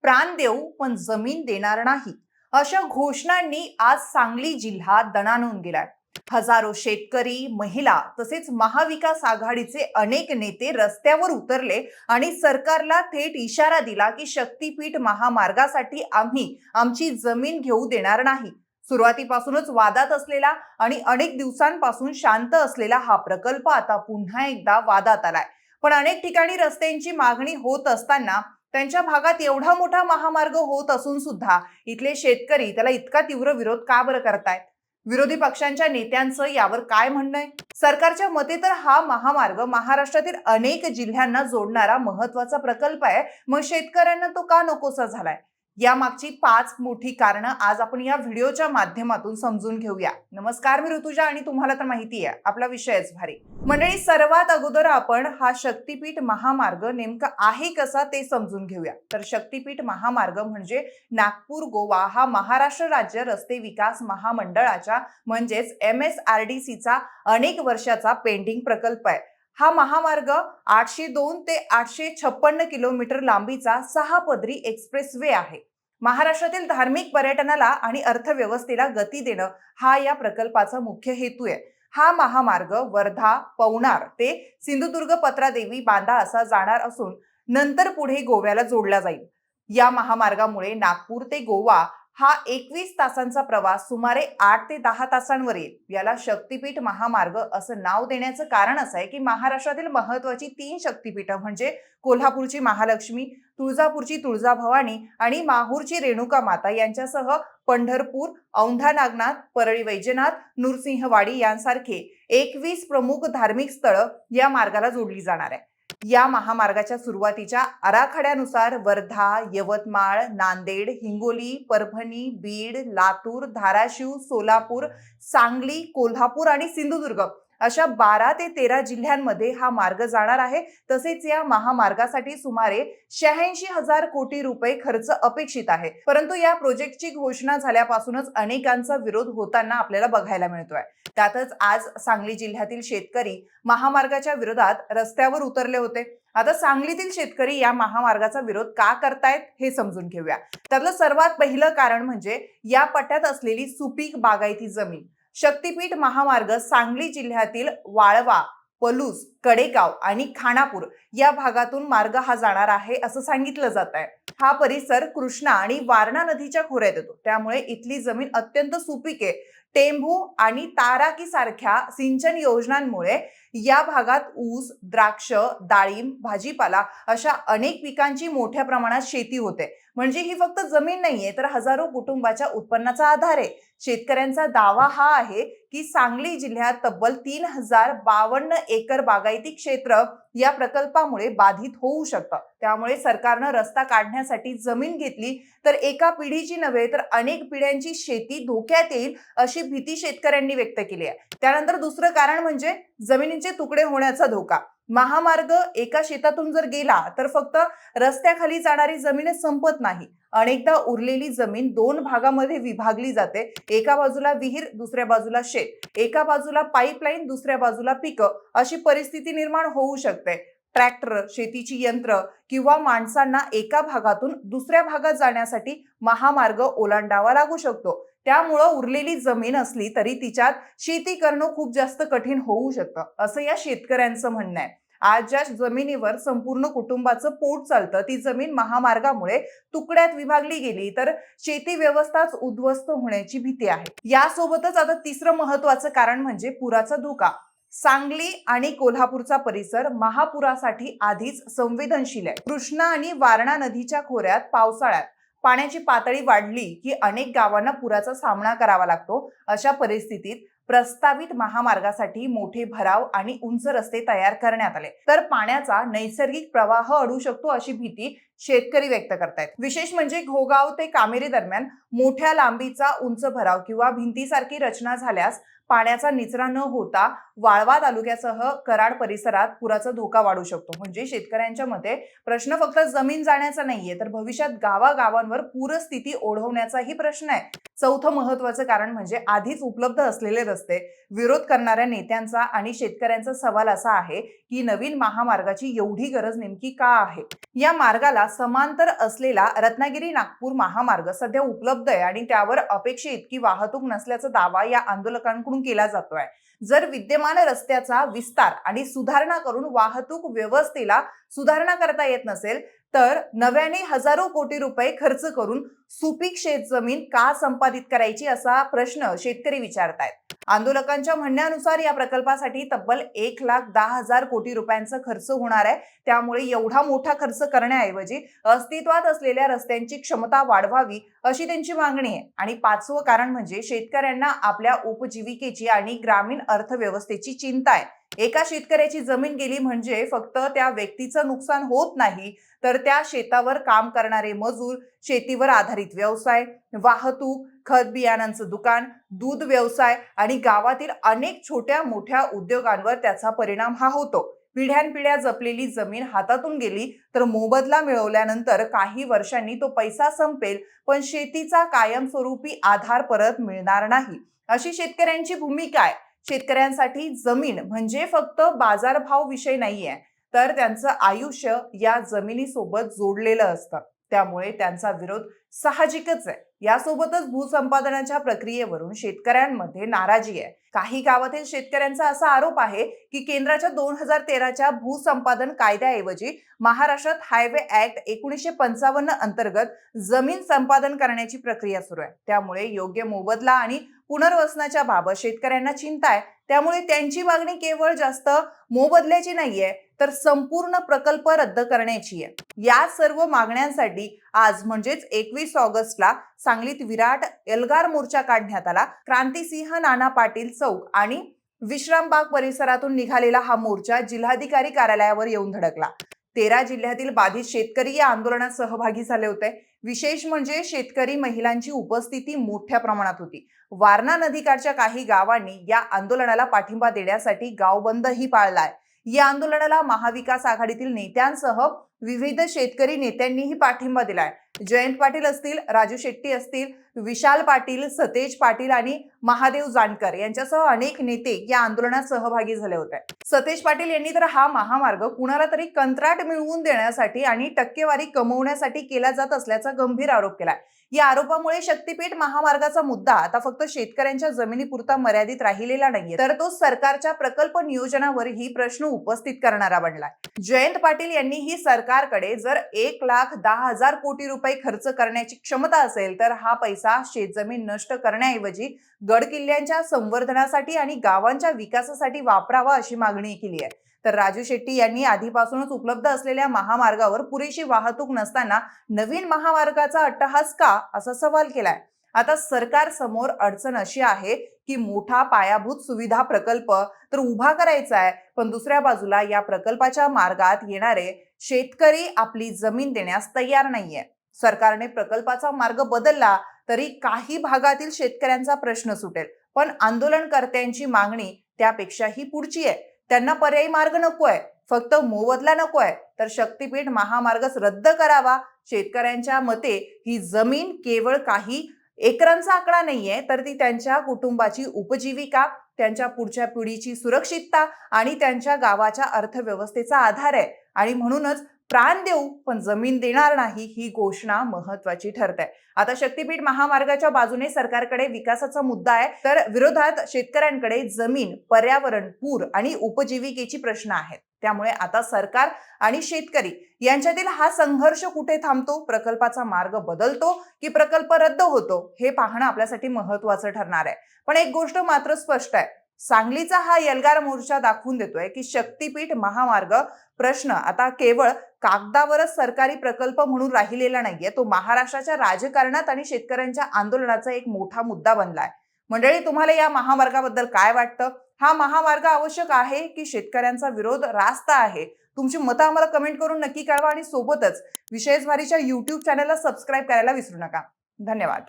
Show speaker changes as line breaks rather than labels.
प्राण देऊ पण जमीन देणार नाही, अशा घोषणांनी आज सांगली जिल्हा दणाणून गेलाय. हजारो शेतकरी, महिला तसेच महाविकास आघाडीचे अनेक नेते रस्त्यावर उतरले आणि सरकारला थेट इशारा दिला की शक्तीपीठ महामार्गासाठी आम्ही आमची जमीन घेऊ देणार नाही. सुरुवातीपासूनच वादात असलेला आणि अनेक दिवसांपासून शांत असलेला हा प्रकल्प आता पुन्हा एकदा वादात आलाय. पण अनेक ठिकाणी रस्त्यांची मागणी होत असताना त्यांच्या भागात एवढा मोठा महामार्ग होत असून सुद्धा इथले शेतकरी त्याला इतका तीव्र विरोध का बरं करतायत? विरोधी पक्षांच्या नेत्यांचं यावर काय म्हणणं आहे? सरकारच्या मते तर हा महामार्ग महाराष्ट्रातील अनेक जिल्ह्यांना जोडणारा महत्त्वाचा प्रकल्प आहे, मग शेतकऱ्यांना तो का नकोसा झालाय? यामागची 5 मोठी कारणं आज आपण या व्हिडिओच्या माध्यमातून समजून घेऊया. नमस्कार, मी ऋतुजा आणि तुम्हाला तर माहिती आहे आपला विषयच भारी. मंडळी, सर्वात अगोदर आपण हा शक्तीपीठ महामार्ग नेमका आहे कसा ते समजून घेऊया. तर शक्तीपीठ महामार्ग म्हणजे नागपूर गोवा हा महाराष्ट्र राज्य रस्ते विकास महामंडळाच्या म्हणजेच MSRDCचा अनेक वर्षाचा पेंडिंग प्रकल्प आहे. हा महामार्ग 802 ते 856 किलोमीटर लांबीचा 6 पदरी एक्सप्रेसवे आहे. महाराष्ट्रातील धार्मिक पर्यटनाला आणि अर्थव्यवस्थेला गती देणं हा या प्रकल्पाचा मुख्य हेतू आहे. हा महामार्ग वर्धा, पवनार ते सिंधुदुर्ग, पत्रादेवी, बांदा असा जाणार असून नंतर पुढे गोव्याला जोडला जाईल. या महामार्गामुळे नागपूर ते गोवा हा 21 तासांचा प्रवास सुमारे 8 ते 10 तासांवर येईल. याला शक्तीपीठ महामार्ग असं नाव देण्याचं कारण असं आहे की महाराष्ट्रातील महत्त्वाची 3 शक्तीपीठं म्हणजे कोल्हापूरची महालक्ष्मी, तुळजापूरची तुळजाभवानी आणि माहूरची रेणुका माता यांच्यासह पंढरपूर, औंढा नागनाथ, परळी वैजनाथ, नृसिंहवाडी यांसारखे 21 प्रमुख धार्मिक स्थळं या मार्गाला जोडली जाणार आहे. या महामार्गाच्या सुरुवातीच्या आराखड्यानुसार वर्धा, यवतमाळ, नांदेड, हिंगोली, परभणी, बीड, लातूर, धाराशिव, सोलापूर, सांगली, कोल्हापूर आणि सिंधुदुर्ग अशा 12 ते 13 जिल्ह्यांमध्ये हा मार्ग जाणार आहे. तसेच या महामार्गासाठी सुमारे 86,000 कोटी रुपये खर्च अपेक्षित आहे. परंतु या प्रोजेक्टची घोषणा झाल्यापासूनच अनेकांचा विरोध होताना आपल्याला बघायला मिळतोय. त्यातच आज सांगली जिल्ह्यातील शेतकरी महामार्गाच्या विरोधात रस्त्यावर उतरले होते. आता सांगलीतील शेतकरी या महामार्गाचा विरोध का करतायत हे समजून घेऊया. त्यातलं सर्वात पहिलं कारण म्हणजे या पट्ट्यात असलेली सुपीक बागायती जमीन. शक्तीपीठ महामार्ग सांगली जिल्ह्यातील वाळवा, पलूस, कडेगाव आणि खानापूर या भागातून मार्ग हा जाणार आहे असं सांगितलं जात आहे. हा परिसर कृष्णा आणि वारणा नदीच्या खोऱ्यात येतो, त्यामुळे इथली जमीन अत्यंत सुपीक आहे. टेंभू आणि ताराकी सारख्या सिंचन योजनांमुळे या भागात ऊस, द्राक्ष, डाळिंब, भाजीपाला अशा अनेक पिकांची मोठ्या प्रमाणात शेती होते. म्हणजे ही फक्त जमीन नाहीये तर हजारो कुटुंबाच्या उत्पन्नाचा आधार आहे. शेतकऱ्यांचा दावा हा आहे की सांगली जिल्ह्यात तब्बल 3052 एकर बागायती क्षेत्र या प्रकल्पामुळे बाधित होऊ शकतं. त्यामुळे सरकारनं रस्ता काढण्यासाठी जमीन घेतली तर एका पिढीची नव्हे तर अनेक पिढ्यांची शेती धोक्यात येईल अशी भीती शेतकऱ्यांनी व्यक्त केली आहे. त्यानंतर दुसरं कारण म्हणजे जमिनीचे तुकडे होण्याचा धोका. महामार्ग एका शेतातून जर गेला तर फक्त रस्त्याखाली जाणारी जमीन संपत नाही. अनेकदा उरलेली जमीन 2 भागामध्ये विभागली जाते. एका बाजूला विहीर, दुसऱ्या बाजूला शेत, एका बाजूला पाईपलाईन, दुसऱ्या बाजूला पिकं अशी परिस्थिती निर्माण होऊ शकते. ट्रॅक्टर, शेतीची यंत्र किंवा माणसांना एका भागातून दुसऱ्या भागात जाण्यासाठी महामार्ग ओलांडावा लागू शकतो. त्यामुळं उरलेली जमीन असली तरी तिच्यात शेती करणं खूप जास्त कठीण होऊ शकतं असं या शेतकऱ्यांचं म्हणणं आहे. आज ज्या जमिनीवर संपूर्ण कुटुंबाचं पोट चालतं ती जमीन महामार्गामुळे तुकड्यात विभागली गेली तर शेती व्यवस्थाच उद्ध्वस्त होण्याची भीती आहे. यासोबतच आता तिसरं महत्वाचं कारण म्हणजे पुराचा धोका. सांगली आणि कोल्हापूरचा परिसर महापुरासाठी आधीच संवेदनशील आहे. कृष्णा आणि वारणा नदीच्या खोऱ्यात पावसाळ्यात पाण्याची पातळी वाढली की अनेक गावांना पुराचा सामना करावा लागतो. अशा परिस्थितीत प्रस्तावित महामार्गासाठी मोठे भराव आणि उंच रस्ते तयार करण्यात आले तर पाण्याचा नैसर्गिक प्रवाह अडू शकतो अशी भीती शेतकरी व्यक्त करतायत. विशेष म्हणजे घोगाव ते कामेरी दरम्यान मोठ्या लांबीचा उंच भराव किंवा भिंतीसारखी रचना झाल्यास पाण्याचा निचरा न होता वाळवा तालुक्यासह कराड परिसरात पुराचा धोका वाढू शकतो. म्हणजे शेतकऱ्यांच्या मते प्रश्न फक्त जमीन जाण्याचा नाहीये तर भविष्यात गावागावांवर पूरस्थिती ओढवण्याचाही प्रश्न आहे. चौथं महत्वाचं कारण म्हणजे आधीच उपलब्ध असलेले रस्ते. विरोध करणाऱ्या नेत्यांचा आणि शेतकऱ्यांचा सवाल असा आहे की नवीन महामार्गाची एवढी गरज नेमकी का आहे? या मार्गाला समांतर असलेला रत्नागिरी नागपूर महामार्ग सध्या उपलब्ध आहे आणि त्यावर अपेक्षित इतकी वाहतूक नसल्याचा दावा या आंदोलकांकडून केला जातोय। जर विद्यमान रस्त्याचा विस्तार आणि सुधारणा करून वाहतूक व्यवस्थेला सुधारणा करता येत नसेल तर नव्याने हजारो कोटी रुपये खर्च करून सुपीक शेतजमीन का संपादित करायची असा प्रश्न शेतकरी विचारतायत। आंदोलकांच्या म्हणण्यानुसार या प्रकल्पासाठी तब्बल 1,10,000 कोटी रुपयांचा खर्च होणार आहे। त्यामुळे एवढा मोठा खर्च करण्याऐवजी अस्तित्वात असलेल्या रस्त्यांची क्षमता वाढवावी अशी त्यांची मागणी आहे। आणि पाचवं कारण म्हणजे शेतकऱ्यांना आपल्या उपजीविकेची आणि ग्रामीण अर्थव्यवस्थेची चिंता आहे। एका शेतकऱ्याची जमीन गेली म्हणजे फक्त त्या व्यक्तीचं नुकसान होत नाही तर त्या शेतावर काम करणारे मजूर, शेतीवर आधारित व्यवसाय, वाहतूक, खत बियाणांचं दुकान, दूध व्यवसाय आणि गावातील अनेक छोट्या मोठ्या उद्योगांवर त्याचा परिणाम हा होतो। पिढ्यानपिढ्या जपलेली जमीन हातातून गेली तर मोबदला मिळवल्यानंतर काही वर्षांनी तो पैसा संपेल पण शेतीचा कायमस्वरूपी आधार परत मिळणार नाही अशी शेतकऱ्यांची भूमिका आहे। शेतकऱ्यांसाठी जमीन म्हणजे फक्त बाजारभाव विषय नाहीये तर त्यांचं आयुष्य या जमिनीसोबत जोडलेलं असतं। त्यामुळे त्यांचा विरोध साहजिकच आहे। यासोबतच भूसंपादनाच्या प्रक्रियेवरून शेतकऱ्यांमध्ये नाराजी आहे। काही गावातील शेतकऱ्यांचा असा आरोप आहे की केंद्राच्या 2013च्या भूसंपादन कायद्याऐवजी महाराष्ट्रात हायवे ऍक्ट 1955 अंतर्गत जमीन संपादन करण्याची प्रक्रिया सुरू आहे। त्यामुळे योग्य मोबदला आणि पुनर्वसनाच्या बाबत शेतकऱ्यांना चिंता आहे। त्यामुळे त्यांची मागणी केवळ जास्त मोबदल्याची नाहीये तर संपूर्ण प्रकल्प रद्द करण्याची आहे। या सर्व मागण्यांसाठी आज म्हणजेच 21 ऑगस्टला सांगलीत विराट एल्गार मोर्चा काढण्यात आला। क्रांतिसिंह नाना पाटील चौक आणि विश्रामबाग परिसरातून निघालेला हा मोर्चा जिल्हाधिकारी कार्यालयावर येऊन धडकला। 13 जिल्ह्यातील बाधित शेतकरी या आंदोलनात सहभागी झाले होते। विशेष म्हणजे शेतकरी महिलांची उपस्थिती मोठ्या प्रमाणात होती। वारणा नदीकाठच्या काही गावांनी या आंदोलनाला पाठिंबा देण्यासाठी गावबंदही पाळलाय। या आंदोलनाला महाविकास आघाडीतील नेत्यांसह विविध शेतकरी नेत्यांनीही पाठिंबा दिलाय। जयंत पाटील असतील, राजू शेट्टी असतील, विशाल पाटील, सतेज पाटील आणि महादेव जानकर यांच्यासह अनेक नेते या आंदोलनात सहभागी झाले होते। सतेज पाटील यांनी तर हा महामार्ग कुणाला तरी कंत्राट मिळवून देण्यासाठी आणि टक्केवारी कमवण्यासाठी केला जात असल्याचा गंभीर आरोप केलाय। या आरोपामुळे शक्तीपीठ महामार्गाचा मुद्दा आता फक्त शेतकऱ्यांच्या जमिनीपुरता मर्यादित राहिलेला नाहीये तर तो सरकारच्या प्रकल्प नियोजनावरही प्रश्न उपस्थित करणारा बनलाय। जयंत पाटील यांनीही सरकारकडे जर 1,10,000 कोटी रुपये खर्च करण्याची क्षमता असेल तर हा पैसा शेतजमीन नष्ट करण्याऐवजी गडकिल्ल्यांच्या संवर्धनासाठी आणि गावांच्या विकासासाठी वापरावा अशी मागणी केली आहे। तर राजू शेट्टी यांनी आधीपासूनच उपलब्ध असलेल्या महामार्गावर पुरेशी वाहतूक नसताना नवीन महामार्गाचा अट्टहास का असा सवाल केलाय। आता सरकार समोर अडचण अशी आहे की मोठा पायाभूत सुविधा प्रकल्प तर उभा करायचा आहे पण दुसऱ्या बाजूला या प्रकल्पाच्या मार्गात येणारे शेतकरी आपली जमीन देण्यास तयार नाहीये। सरकारने प्रकल्पाचा मार्ग बदलला तरी काही भागातील शेतकऱ्यांचा प्रश्न सुटेल पण आंदोलनकर्त्यांची मागणी त्यापेक्षाही पुढची आहे। त्यांना पर्यायी मार्ग नकोय, फक्त मोबदला नकोय तर शक्तीपीठ महामार्गच रद्द करावा। शेतकऱ्यांच्या मते ही जमीन केवळ काही एकरांचा आकडा नाहीये तर ती त्यांच्या कुटुंबाची उपजीविका, त्यांच्या पुढच्या पिढीची सुरक्षितता आणि त्यांच्या गावाच्या अर्थव्यवस्थेचा आधार आहे। आणि म्हणूनच प्राण देऊ पण जमीन देणार नाही ही घोषणा महत्वाची ठरते। आता शक्तीपीठ महामार्गाच्या बाजूने सरकारकडे विकासाचा मुद्दा आहे तर विरोधात शेतकऱ्यांकडे जमीन, पर्यावरण, पूर आणि उपजीविकेची प्रश्न आहेत। त्यामुळे आता सरकार आणि शेतकरी यांच्यातील हा संघर्ष कुठे थांबतो, प्रकल्पाचा मार्ग बदलतो की प्रकल्प रद्द होतो हे पाहणं आपल्यासाठी महत्वाचं ठरणार आहे। पण एक गोष्ट मात्र स्पष्ट आहे, सांगलीचा हा एल्गार मोर्चा दाखवून देतोय की शक्तीपीठ महामार्ग प्रश्न आता केवळ कागदावरच सरकारी प्रकल्प म्हणून राहिलेला नाहीये, तो महाराष्ट्राच्या राजकारणात आणि शेतकऱ्यांच्या आंदोलनाचा एक मोठा मुद्दा बनलाय। मंडळी, तुम्हाला या महामार्गाबद्दल काय वाटतं? हा महामार्ग आवश्यक आहे की शेतकऱ्यांचा विरोध रास्त आहे? तुमची मतं आम्हाला कमेंट करून नक्की कळवा आणि सोबतच विशेष भारीच्या YouTube चॅनलला सबस्क्राईब करायला विसरू नका। धन्यवाद।